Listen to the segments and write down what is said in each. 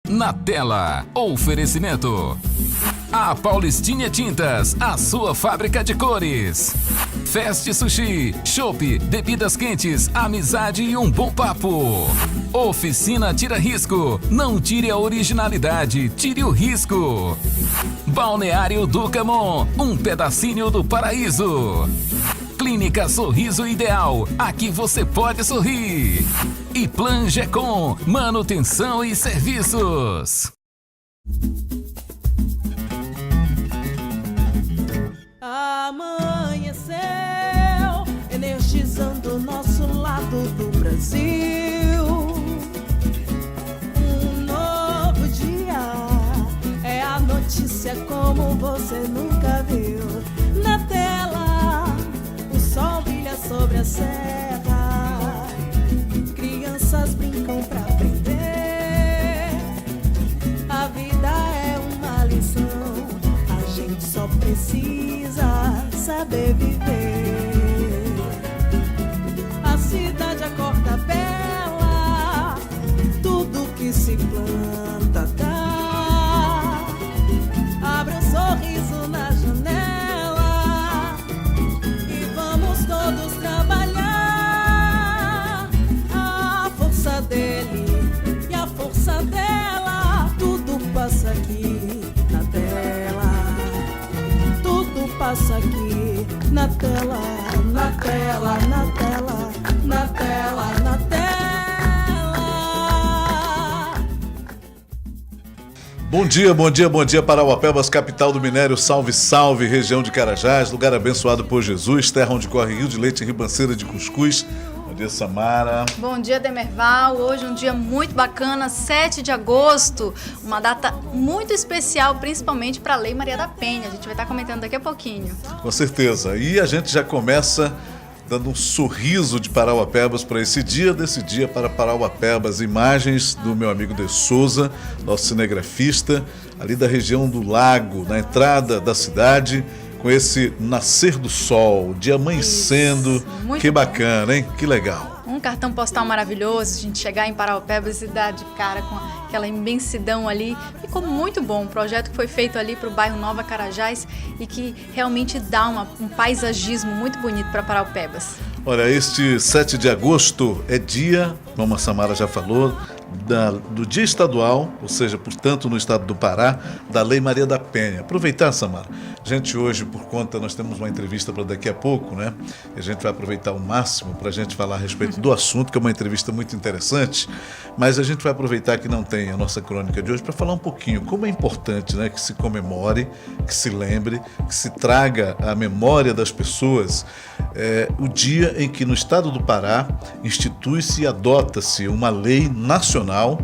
Na tela, oferecimento. A Paulistinha Tintas, a sua fábrica de cores. Fast Sushi, chopp, bebidas quentes, amizade e um bom papo. Oficina Tira Risco, não tire a originalidade, tire o risco. Balneário Ducamon, um pedacinho do paraíso. Clínica Sorriso Ideal, aqui você pode sorrir. E Plan Gecom, manutenção e serviços. Amanheceu, energizando o nosso lado do Brasil. Um novo dia, é a notícia como você nunca viu. Na tela, o sol brilha sobre a serra. Crianças brincam pra aprender. A vida é uma lição, a gente só precisa saber viver. A cidade acorda bela, tudo que se planta dá. Abre um sorriso na janela e vamos todos trabalhar. A força dele e a força dela, tudo passa aqui na tela. Tudo passa aqui na tela, na tela, na tela, na tela, na tela. Bom dia para Parauapebas, capital do minério. Salve, salve, região de Carajás, lugar abençoado por Jesus, terra onde corre rio de leite e ribanceira de cuscuz. Bom dia, Samara. Bom dia, Demerval. Hoje um dia muito bacana, 7 de agosto, uma data muito especial, principalmente para a Lei Maria da Penha. A gente vai estar comentando daqui a pouquinho. Com certeza. E a gente já começa dando um sorriso de Parauapebas para esse dia, desse dia para Parauapebas. Imagens do meu amigo De Souza, nosso cinegrafista, ali da região do Lago, na entrada da cidade, com esse nascer do sol, o dia amanhecendo. Que bacana, hein? Que legal. Um cartão postal maravilhoso, a gente chegar em Parauapebas e dar de cara com aquela imensidão ali. Ficou muito bom, um projeto que foi feito ali para o bairro Nova Carajás e que realmente dá um paisagismo muito bonito para Parauapebas. Olha, este 7 de agosto é dia, como a Samara já falou, do Dia Estadual, ou seja, portanto, no estado do Pará, da Lei Maria da Penha. Aproveitar, Samara, a gente hoje, por conta, nós temos uma entrevista para daqui a pouco, né? E a gente vai aproveitar o máximo para a gente falar a respeito do assunto, que é uma entrevista muito interessante, mas a gente vai aproveitar que não tem a nossa crônica de hoje para falar um pouquinho como é importante, né, que se comemore, que se lembre, que se traga à memória das pessoas o dia em que no estado do Pará institui-se e adota-se uma lei nacional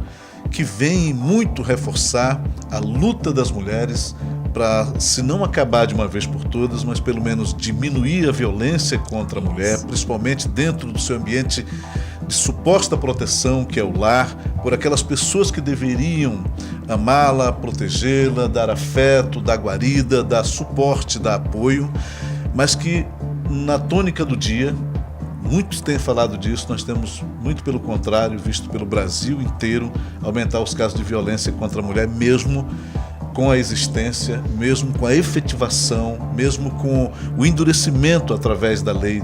que vem muito reforçar a luta das mulheres para, se não acabar de uma vez por todas, mas pelo menos diminuir a violência contra a mulher, principalmente dentro do seu ambiente de suposta proteção, que é o lar, por aquelas pessoas que deveriam amá-la, protegê-la, dar afeto, dar guarida, dar suporte, dar apoio, mas que na tônica do dia, muitos têm falado disso, nós temos muito pelo contrário, visto pelo Brasil inteiro, aumentar os casos de violência contra a mulher, mesmo com a existência, mesmo com a efetivação, mesmo com o endurecimento através da Lei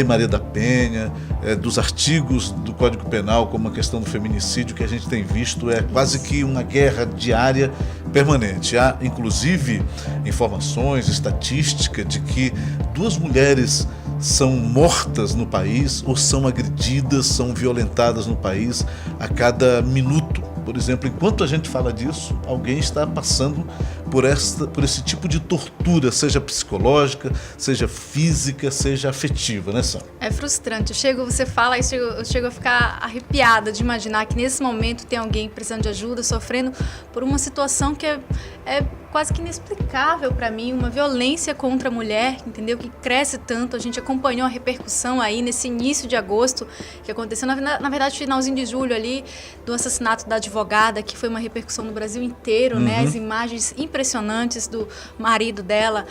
Maria da Penha, dos artigos do Código Penal, como a questão do feminicídio, que a gente tem visto é quase que uma guerra diária permanente. Há, inclusive, informações, estatística de que 2 mulheres são mortas no país ou são agredidas, são violentadas no país a cada minuto. Por exemplo, enquanto a gente fala disso, alguém está passando por esse tipo de tortura, seja psicológica, seja física, seja afetiva, né, Sam? É frustrante. Você fala e eu chego a ficar arrepiada de imaginar que nesse momento tem alguém precisando de ajuda, sofrendo por uma situação que é quase que inexplicável para mim, uma violência contra a mulher, entendeu? Que cresce tanto. A gente acompanhou a repercussão aí nesse início de agosto, que aconteceu, na verdade, finalzinho de julho ali, do assassinato da advogada, que foi uma repercussão no Brasil inteiro, né? As imagens impressionantes impressionantes do marido dela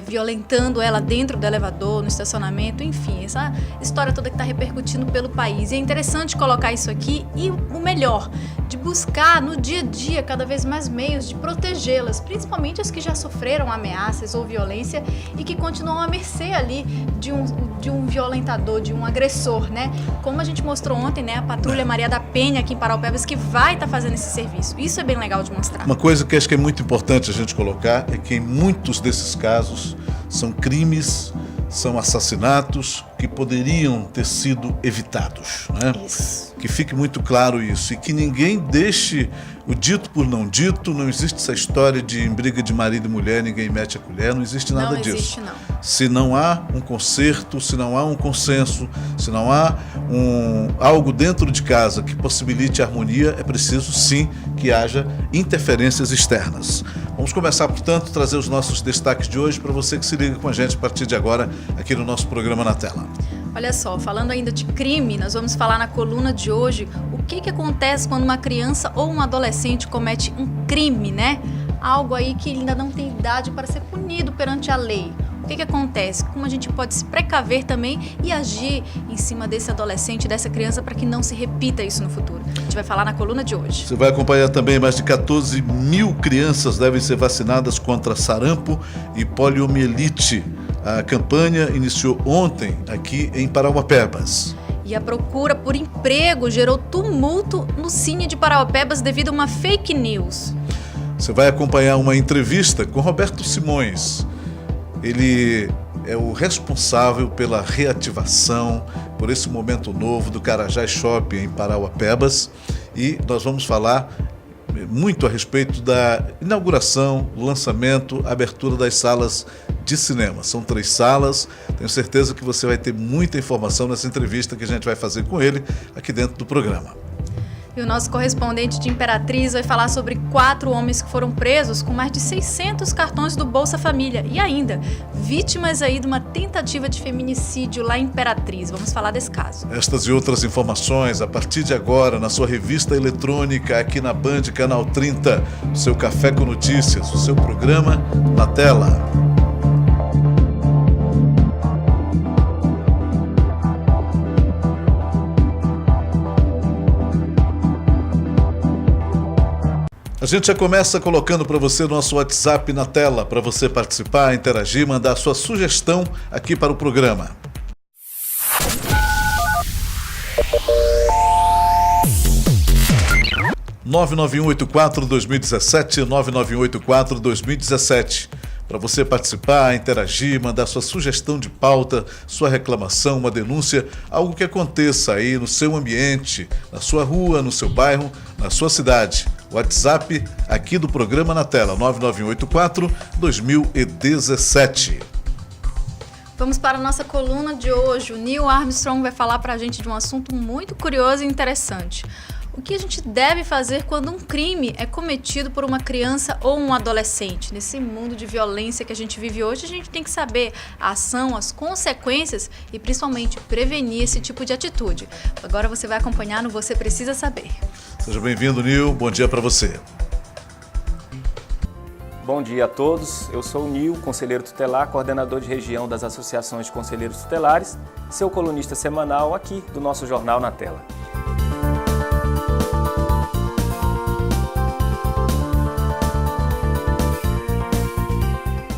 violentando ela dentro do elevador, no estacionamento, enfim, essa história toda que está repercutindo pelo país. E é interessante colocar isso aqui e o melhor, de buscar no dia a dia cada vez mais meios de protegê-las, principalmente as que já sofreram ameaças ou violência e que continuam à mercê ali de um violentador, de um agressor, né? Como a gente mostrou ontem, né? A Patrulha Maria da Penha aqui em Paraupebas que vai estar fazendo esse serviço. Isso é bem legal de mostrar. Uma coisa que acho que é muito importante a gente colocar é que em muitos desses casos são crimes, são assassinatos que poderiam ter sido evitados, né? Isso. Que fique muito claro isso e que ninguém deixe o dito por não dito. Não existe essa história de em briga de marido e mulher ninguém mete a colher, não existe nada disso. Não existe, não. Se não há um conserto, se não há um consenso, se não há algo dentro de casa que possibilite a harmonia, é preciso sim que haja interferências externas. Vamos começar, portanto, a trazer os nossos destaques de hoje para você que se liga com a gente a partir de agora aqui no nosso programa Na Tela. Olha só, falando ainda de crime, nós vamos falar na coluna de hoje o que acontece quando uma criança ou um adolescente comete um crime, né? Algo aí que ainda não tem idade para ser punido perante a lei. O que acontece? Como a gente pode se precaver também e agir em cima desse adolescente, dessa criança, para que não se repita isso no futuro? A gente vai falar na coluna de hoje. Você vai acompanhar também mais de 14 mil crianças devem ser vacinadas contra sarampo e poliomielite. A campanha iniciou ontem aqui em Paraupebas. E a procura por emprego gerou tumulto no Cine de Paraupebas devido a uma fake news. Você vai acompanhar uma entrevista com Roberto Simões. Ele é o responsável pela reativação, por esse momento novo do Carajás Shopping em Paraupebas. E nós vamos falar muito a respeito da inauguração, lançamento, abertura das salas de cinema. São 3 salas, tenho certeza que você vai ter muita informação nessa entrevista que a gente vai fazer com ele aqui dentro do programa. E o nosso correspondente de Imperatriz vai falar sobre 4 homens que foram presos com mais de 600 cartões do Bolsa Família e ainda vítimas aí de uma tentativa de feminicídio lá em Imperatriz. Vamos falar desse caso. Estas e outras informações a partir de agora na sua revista eletrônica aqui na Band, Canal 30, o seu Café com Notícias, o seu programa Na Tela. A gente já começa colocando para você o nosso WhatsApp na tela, para você participar, interagir, mandar a sua sugestão aqui para o programa. – 99184-2017, 99184-2017. Para você participar, interagir, mandar sua sugestão de pauta, sua reclamação, uma denúncia, algo que aconteça aí no seu ambiente, na sua rua, no seu bairro, na sua cidade. WhatsApp aqui do programa Na Tela, 99184-2017. Vamos para a nossa coluna de hoje. O Neil Armstrong vai falar para a gente de um assunto muito curioso e interessante. O que a gente deve fazer quando um crime é cometido por uma criança ou um adolescente? Nesse mundo de violência que a gente vive hoje, a gente tem que saber a ação, as consequências e principalmente prevenir esse tipo de atitude. Agora você vai acompanhar no Você Precisa Saber. Seja bem-vindo, Nil. Bom dia para você. Bom dia a todos. Eu sou o Nil, conselheiro tutelar, coordenador de região das associações de conselheiros tutelares, seu colunista semanal aqui do nosso Jornal Na Tela.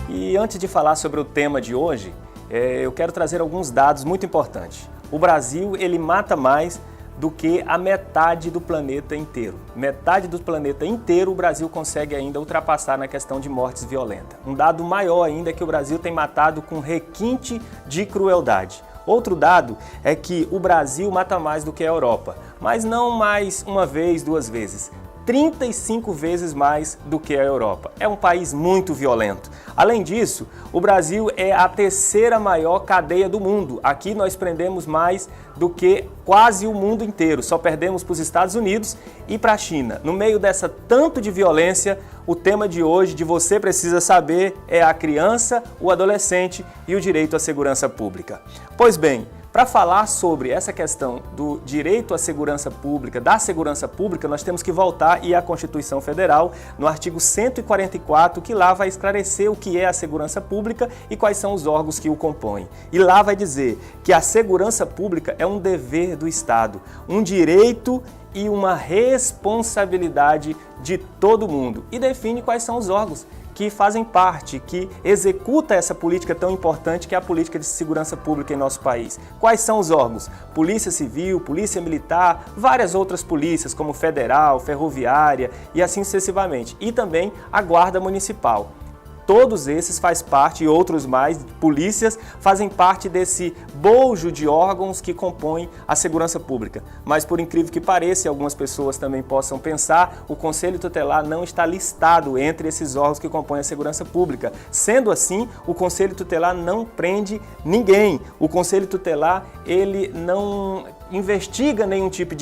E antes de falar sobre o tema de hoje, eu quero trazer alguns dados muito importantes. O Brasil, ele mata mais do que a metade do planeta inteiro. Metade do planeta inteiro o Brasil consegue ainda ultrapassar na questão de mortes violentas. Um dado maior ainda é que o Brasil tem matado com requinte de crueldade. Outro dado é que o Brasil mata mais do que a Europa, mas não mais uma vez, 2 vezes. 35 vezes mais do que a Europa. É um país muito violento. Além disso, o Brasil é a 3ª maior cadeia do mundo. Aqui nós prendemos mais do que quase o mundo inteiro. Só perdemos para os Estados Unidos e para a China. No meio dessa tanto de violência, o tema de hoje de Você Precisa Saber é a criança, o adolescente e o direito à segurança pública. Pois bem, Para falar sobre essa questão do direito à segurança pública, da segurança pública, nós temos que voltar à Constituição Federal, no artigo 144, que lá vai esclarecer o que é a segurança pública e quais são os órgãos que o compõem. E lá vai dizer que a segurança pública é um dever do Estado, um direito e uma responsabilidade de todo mundo. E define quais são os órgãos que fazem parte, que executa essa política tão importante que é a política de segurança pública em nosso país. Quais são os órgãos? Polícia Civil, Polícia Militar, várias outras polícias, como Federal, Ferroviária e assim sucessivamente. E também a Guarda Municipal. Todos esses fazem parte, e outros mais, polícias, fazem parte desse bojo de órgãos que compõem a segurança pública. Mas, por incrível que pareça, e algumas pessoas também possam pensar, o Conselho Tutelar não está listado entre esses órgãos que compõem a segurança pública. Sendo assim, o Conselho Tutelar não prende ninguém. O Conselho Tutelar, ele não investiga nenhum tipo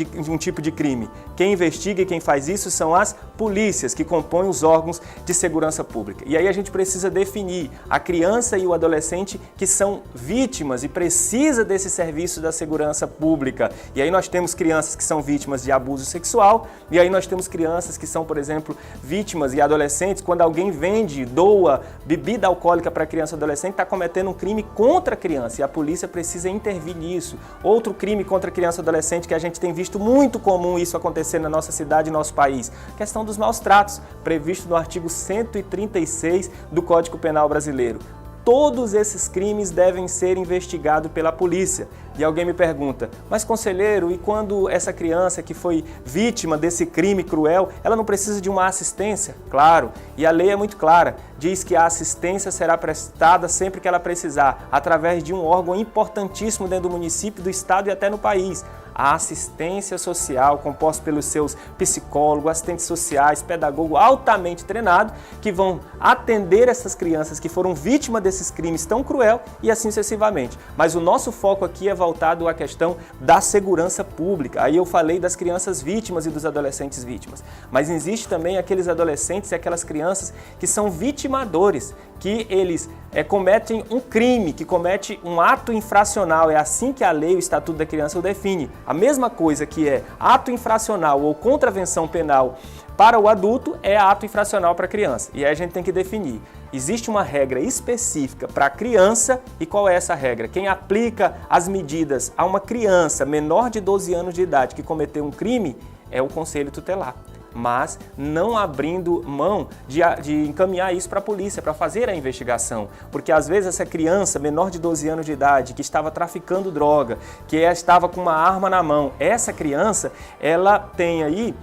de crime. Quem investiga e quem faz isso são as polícias, que compõem os órgãos de segurança pública. E aí a gente precisa definir a criança e o adolescente que são vítimas e precisa desse serviço da segurança pública. E aí nós temos crianças que são vítimas de abuso sexual, e aí nós temos crianças que são, por exemplo, vítimas e adolescentes, quando alguém vende, doa bebida alcoólica para criança ou adolescente, está cometendo um crime contra a criança, e a polícia precisa intervir nisso. Outro crime contra a criança ou adolescente que a gente tem visto muito comum isso acontecer na nossa cidade e no nosso país, questão dos maus tratos, previsto no artigo 136 do Código Penal brasileiro. Todos esses crimes devem ser investigados pela polícia. E alguém me pergunta, mas conselheiro, e quando essa criança que foi vítima desse crime cruel, ela não precisa de uma assistência? Claro, e a lei é muito clara, diz que a assistência será prestada sempre que ela precisar, através de um órgão importantíssimo dentro do município, do estado e até no país. A assistência social, composta pelos seus psicólogos, assistentes sociais, pedagogos altamente treinados, que vão atender essas crianças que foram vítimas desses crimes tão cruel e assim sucessivamente. Mas o nosso foco aqui é voltado à questão da segurança pública. Aí eu falei das crianças vítimas e dos adolescentes vítimas. Mas existe também aqueles adolescentes e aquelas crianças que são vitimadores, que eles cometem um crime, que comete um ato infracional. É assim que a lei, o Estatuto da Criança o define. A mesma coisa que é ato infracional ou contravenção penal para o adulto é ato infracional para a criança. E aí a gente tem que definir. Existe uma regra específica para a criança e qual é essa regra? Quem aplica as medidas a uma criança menor de 12 anos de idade que cometeu um crime é o Conselho Tutelar. Mas não abrindo mão de encaminhar isso para a polícia, para fazer a investigação. Porque às vezes essa criança menor de 12 anos de idade, que estava traficando droga, que estava com uma arma na mão, essa criança, ela tem aí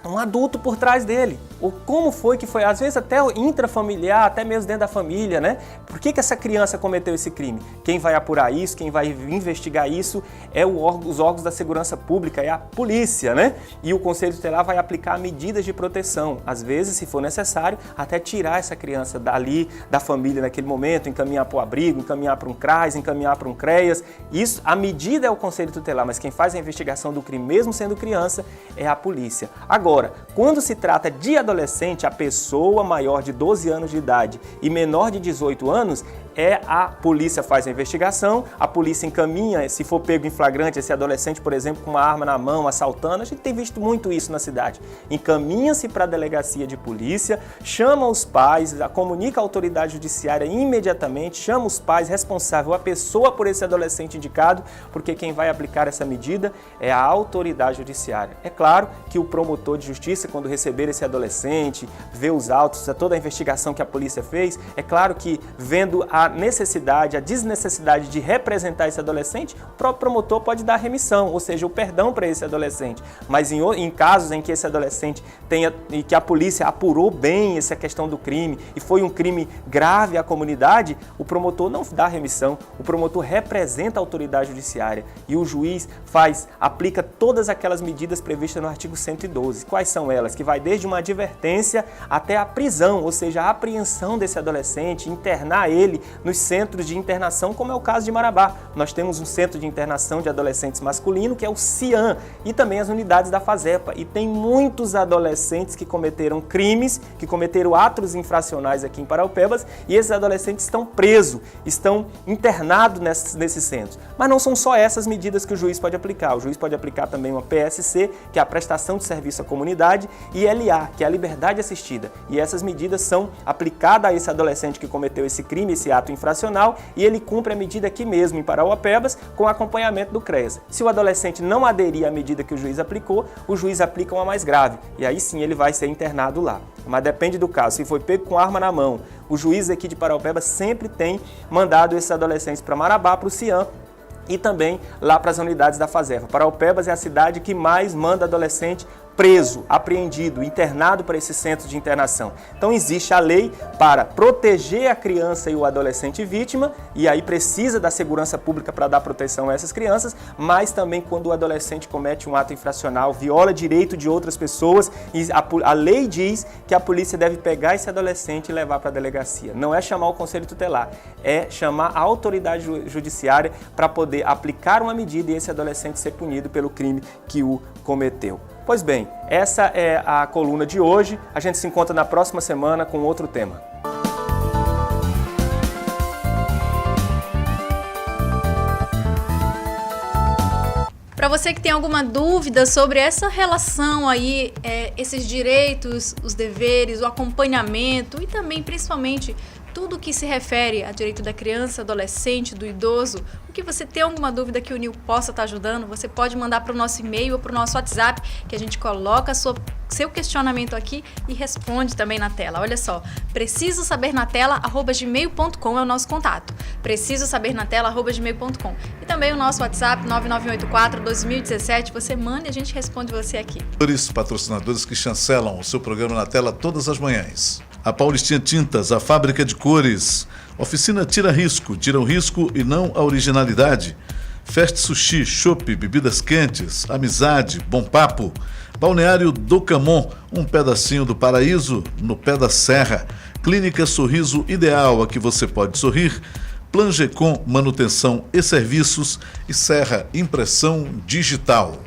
um adulto por trás dele. Ou como foi que foi, às vezes até intrafamiliar, até mesmo dentro da família, né? Por que essa criança cometeu esse crime? Quem vai apurar isso, quem vai investigar isso é os órgãos da segurança pública, é a polícia, né? E o Conselho Tutelar vai aplicar medidas de proteção, às vezes, se for necessário, até tirar essa criança dali, da família naquele momento, encaminhar para o abrigo, encaminhar para um CRAS, encaminhar para um CREAS. Isso, a medida é o Conselho Tutelar, mas quem faz a investigação do crime, mesmo sendo criança, é a polícia. Agora, quando se trata de adolescente, a pessoa maior de 12 anos de idade e menor de 18 anos, a polícia faz a investigação, a polícia encaminha, se for pego em flagrante, esse adolescente, por exemplo, com uma arma na mão, assaltando, a gente tem visto muito isso na cidade. Encaminha-se para a delegacia de polícia, chama os pais, comunica a autoridade judiciária imediatamente, chama os pais responsáveis, a pessoa por esse adolescente indicado, porque quem vai aplicar essa medida é a autoridade judiciária. É claro que o promotor de justiça, quando receber esse adolescente, ver os autos, toda a investigação que a polícia fez, é claro que vendo a necessidade, a desnecessidade de representar esse adolescente, o próprio promotor pode dar remissão, ou seja, o perdão para esse adolescente. Mas em casos em que esse adolescente e que a polícia apurou bem essa questão do crime e foi um crime grave à comunidade, o promotor não dá remissão, o promotor representa a autoridade judiciária e o juiz aplica todas aquelas medidas previstas no artigo 112. Quais são elas? Que vai desde uma advertência até a prisão, ou seja, a apreensão desse adolescente, internar ele nos centros de internação, como é o caso de Marabá. Nós temos um centro de internação de adolescentes masculino, que é o CIAM, e também as unidades da FASEPA. E tem muitos adolescentes que cometeram crimes, que cometeram atos infracionais aqui em Paraupebas, e esses adolescentes estão presos, estão internados nesses centros. Mas não são só essas medidas que o juiz pode aplicar. O juiz pode aplicar também uma PSC, que é a prestação de serviço à comunidade, e LA, que é a liberdade assistida. E essas medidas são aplicadas a esse adolescente que cometeu esse crime, esse ato infracional, e ele cumpre a medida aqui mesmo em Parauapebas com acompanhamento do CREAS. Se o adolescente não aderir à medida que o juiz aplicou, o juiz aplica uma mais grave, e aí sim ele vai ser internado lá. Mas depende do caso. Se foi pego com arma na mão, o juiz aqui de Paraupebas sempre tem mandado esses adolescentes para Marabá, para o CIAM, e também lá para as unidades da FASEPA. Paraupebas é a cidade que mais manda adolescente preso, apreendido, internado para esse centro de internação. Então existe a lei para proteger a criança e o adolescente vítima, e aí precisa da segurança pública para dar proteção a essas crianças, mas também quando o adolescente comete um ato infracional, viola direito de outras pessoas, e a lei diz que a polícia deve pegar esse adolescente e levar para a delegacia. Não é chamar o conselho tutelar, é chamar a autoridade judiciária para poder aplicar uma medida e esse adolescente ser punido pelo crime que o cometeu. Pois bem, essa é a coluna de hoje. A gente se encontra na próxima semana com outro tema. Para você que tem alguma dúvida sobre essa relação aí, esses direitos, os deveres, o acompanhamento e também, principalmente, tudo que se refere a direito da criança, adolescente, do idoso, o que você tem alguma dúvida que o NIL possa estar ajudando, você pode mandar para o nosso e-mail ou para o nosso WhatsApp, que a gente coloca seu questionamento aqui e responde também na tela. Olha só, precisosabernatela@gmail.com é o nosso contato. precisosabernatela@gmail.com. E também o nosso WhatsApp 99184-2017. Você manda e a gente responde você aqui. Patrocinadores que chancelam o seu programa na tela todas as manhãs. A Paulistinha Tintas, a fábrica de cores. Oficina Tira Risco, tira o risco e não a originalidade. Fast Sushi, chopp, bebidas quentes, amizade, bom papo. Balneário do Camon, um pedacinho do paraíso no pé da serra. Clínica Sorriso Ideal, aqui você pode sorrir. Plangecom, manutenção e serviços. E Serra Impressão Digital.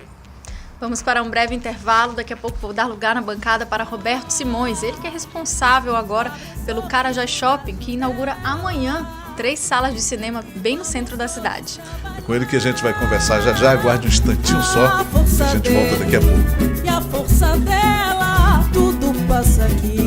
Vamos para um breve intervalo, daqui a pouco vou dar lugar na bancada para Roberto Simões, ele que é responsável agora pelo Carajás Shopping, que inaugura amanhã 3 salas de cinema bem no centro da cidade. É com ele que a gente vai conversar já, aguarde um instantinho só, a gente volta daqui a pouco. E a força dela, tudo passa aqui.